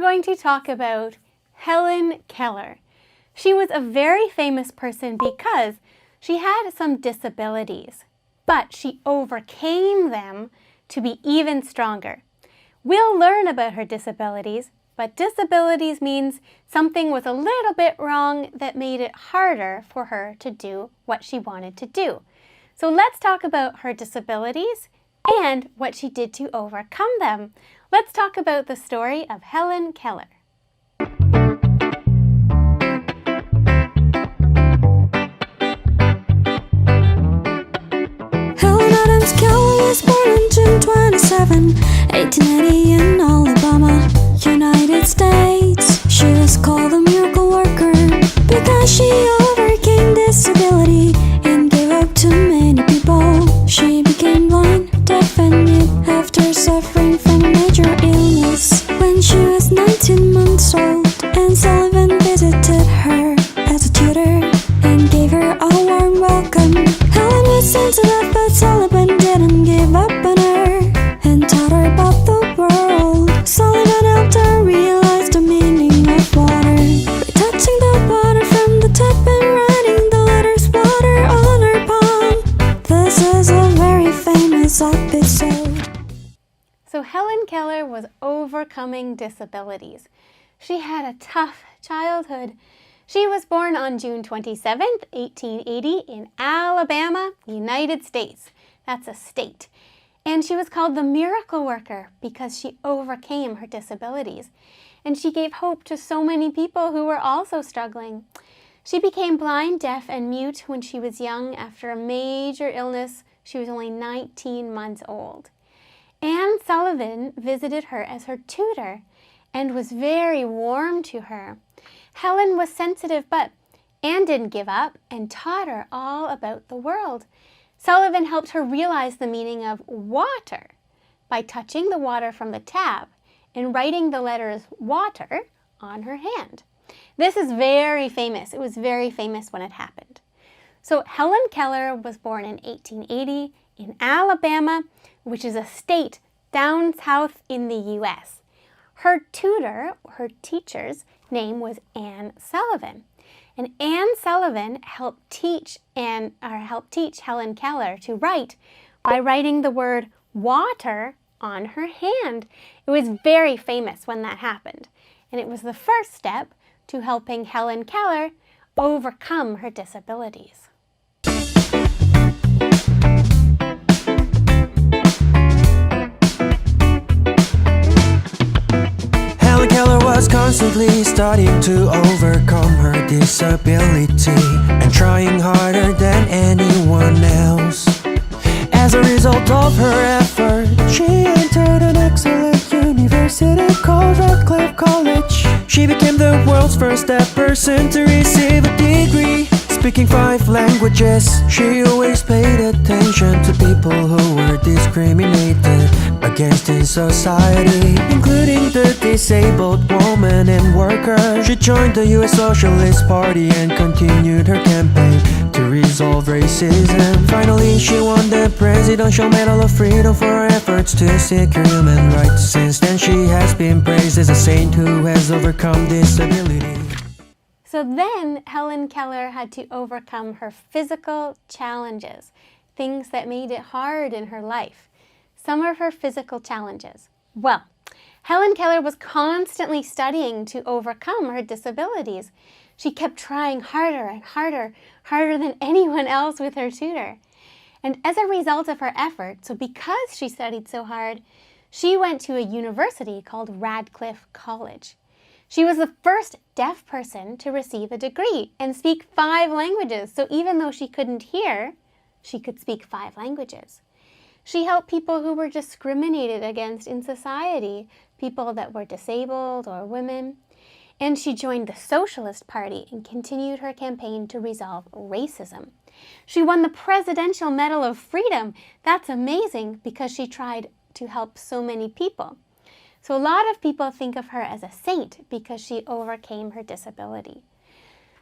are going to talk about Helen Keller. She was a very famous person because she had some disabilities, but she overcame them to be even stronger. We'll learn about her disabilities, but disabilities means something was a little bit wrong that made it harder for her to do what she wanted to do. So let's talk about her disabilities and what she did to overcome them. Let's talk about the story of Helen Keller. Helen Keller was born on June 27, 1880 in Alabama, United States. She was called a miracle worker because she overcame disability and gave up to many people. She became blind, deaf, and mute after suffering from major illness. When she was 19 months old, and Sullivan visited her as a tutor and gave her a warm welcome. Helen was sensitive, but Sullivan didn't give up on her and taught her about the world. Sullivan helped her realize the meaning of water by touching the water from the tap and writing the letters water on her palm. This is a very famous episode. So Helen Keller was overcoming disabilities. She had a tough childhood. She was born on June 27th, 1880 in Alabama, United States. That's a state. And she was called the miracle worker because she overcame her disabilities. And she gave hope to so many people who were also struggling. She became blind, deaf, and mute when she was young after a major illness. She was only 19 months old. Anne Sullivan visited her as her tutor and was very warm to her. Helen was sensitive, but Anne didn't give up and taught her all about the world. Sullivan helped her realize the meaning of water by touching the water from the tap and writing the letters water on her hand. This is very famous. It was very famous when it happened. So Helen Keller was born in 1880 in Alabama, which is a state down south in the U.S. Her tutor, her teacher's name was Anne Sullivan. And Anne Sullivan helped teach Helen Keller to write by writing the word water on her hand. It was very famous when that happened. And it was the first step to helping Helen Keller overcome her disabilities. Helen Keller was constantly studying to overcome her disability and trying harder than anyone else. As a result of her effort, she entered an excellent university called Radcliffe College. She became the world's first deaf person to receive a degree. Speaking 5 languages, she always paid attention to people who were discriminated against in society, including the disabled woman and worker. She joined the US Socialist Party and continued her campaign to resolve racism. Finally, she won the Presidential Medal of Freedom for her efforts to secure human rights. Since then, she has been praised as a saint who has overcome disability. So then Helen Keller had to overcome her physical challenges, things that made it hard in her life. Some of her physical challenges. Well, Helen Keller was constantly studying to overcome her disabilities. She kept trying harder and harder, harder than anyone else with her tutor. And as a result of her effort, so because she studied so hard, she went to a university called Radcliffe College. She was the first deaf person to receive a degree and speak 5 languages. So even though she couldn't hear, she could speak 5 languages. She helped people who were discriminated against in society, people that were disabled or women. And she joined the Socialist Party and continued her campaign to resolve racism. She won the Presidential Medal of Freedom. That's amazing because she tried to help so many people. So a lot of people think of her as a saint because she overcame her disability.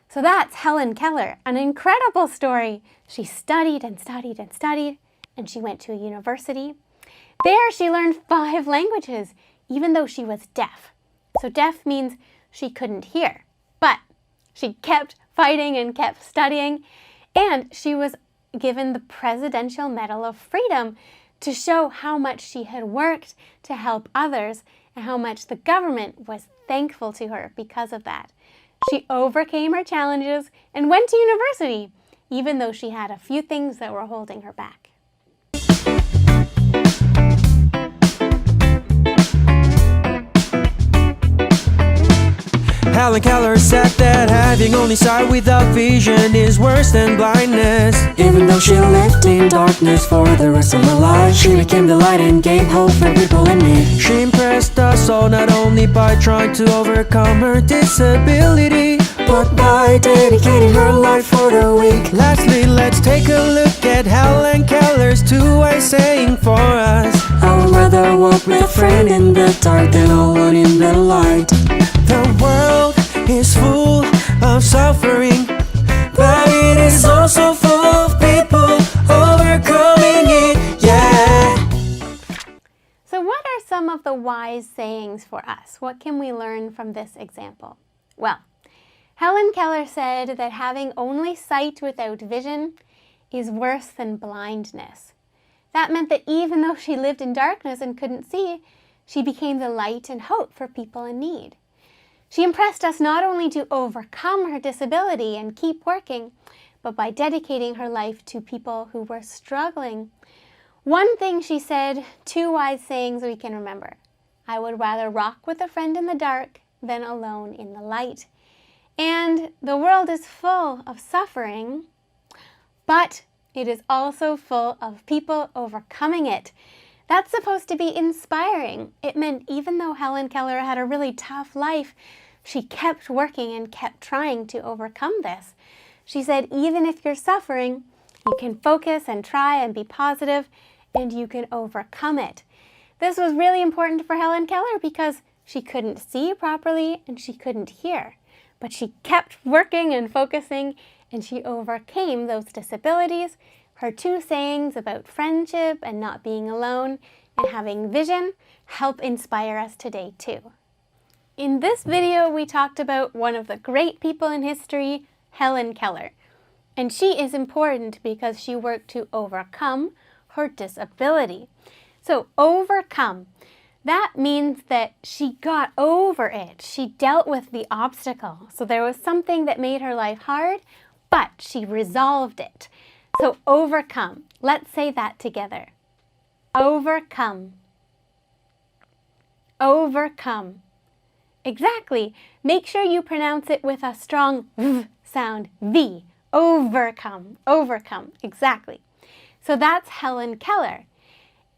So that's Helen Keller, an incredible story. She studied and studied and studied, and she went to a university. There she learned 5 languages, even though she was deaf. So deaf means she couldn't hear, but she kept fighting and kept studying, and she was given the Presidential Medal of Freedom to show how much she had worked to help others and how much the government was thankful to her because of that. She overcame her challenges and went to university, even though she had a few things that were holding her back. Helen Keller said that having only sight without vision is worse than blindness. Even though she lived in darkness for the rest of her life, she became the light and gave hope for people in need. She impressed us all not only by trying to overcome her disability, but by dedicating her life for the weak. Lastly, let's take a look at Helen Keller's two-way saying for us. I would rather walk with a friend in the dark than alone in the light. The world is full of suffering, but it is also full of people overcoming it, yeah. So what are some of the wise sayings for us? What can we learn from this example? Well, Helen Keller said that having only sight without vision is worse than blindness. That meant that even though she lived in darkness and couldn't see, she became the light and hope for people in need. She impressed us not only to overcome her disability and keep working, but by dedicating her life to people who were struggling. One thing she said, two wise sayings we can remember. I would rather rock with a friend in the dark than alone in the light. And the world is full of suffering, but it is also full of people overcoming it. That's supposed to be inspiring. It meant even though Helen Keller had a really tough life, she kept working and kept trying to overcome this. She said, even if you're suffering, you can focus and try and be positive, and you can overcome it. This was really important for Helen Keller because she couldn't see properly and she couldn't hear. But she kept working and focusing, and she overcame those disabilities. Her two sayings about friendship and not being alone and having vision help inspire us today too. In this video, we talked about one of the great people in history, Helen Keller. And she is important because she worked to overcome her disability. So overcome, that means that she got over it. She dealt with the obstacle. So there was something that made her life hard, but she resolved it. So overcome. Let's say that together. Overcome. Overcome. Exactly. Make sure you pronounce it with a strong V sound. V. Overcome. Overcome. Exactly. So that's Helen Keller.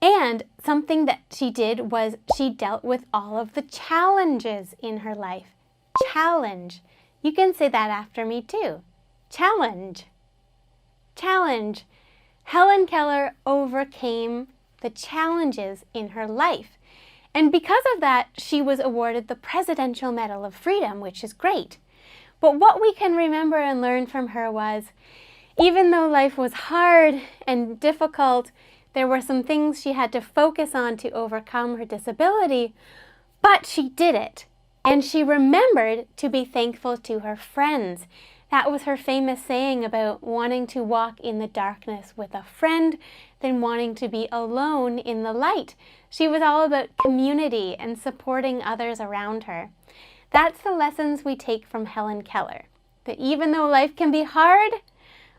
And something that she did was she dealt with all of the challenges in her life. Challenge. You can say that after me too. Challenge. Challenge. Helen Keller overcame the challenges in her life. And because of that, she was awarded the Presidential Medal of Freedom, which is great. But what we can remember and learn from her was, even though life was hard and difficult, there were some things she had to focus on to overcome her disability, but she did it. And she remembered to be thankful to her friends. That was her famous saying about wanting to walk in the darkness with a friend than wanting to be alone in the light. She was all about community and supporting others around her. That's the lessons we take from Helen Keller, that even though life can be hard,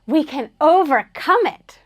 we can overcome it.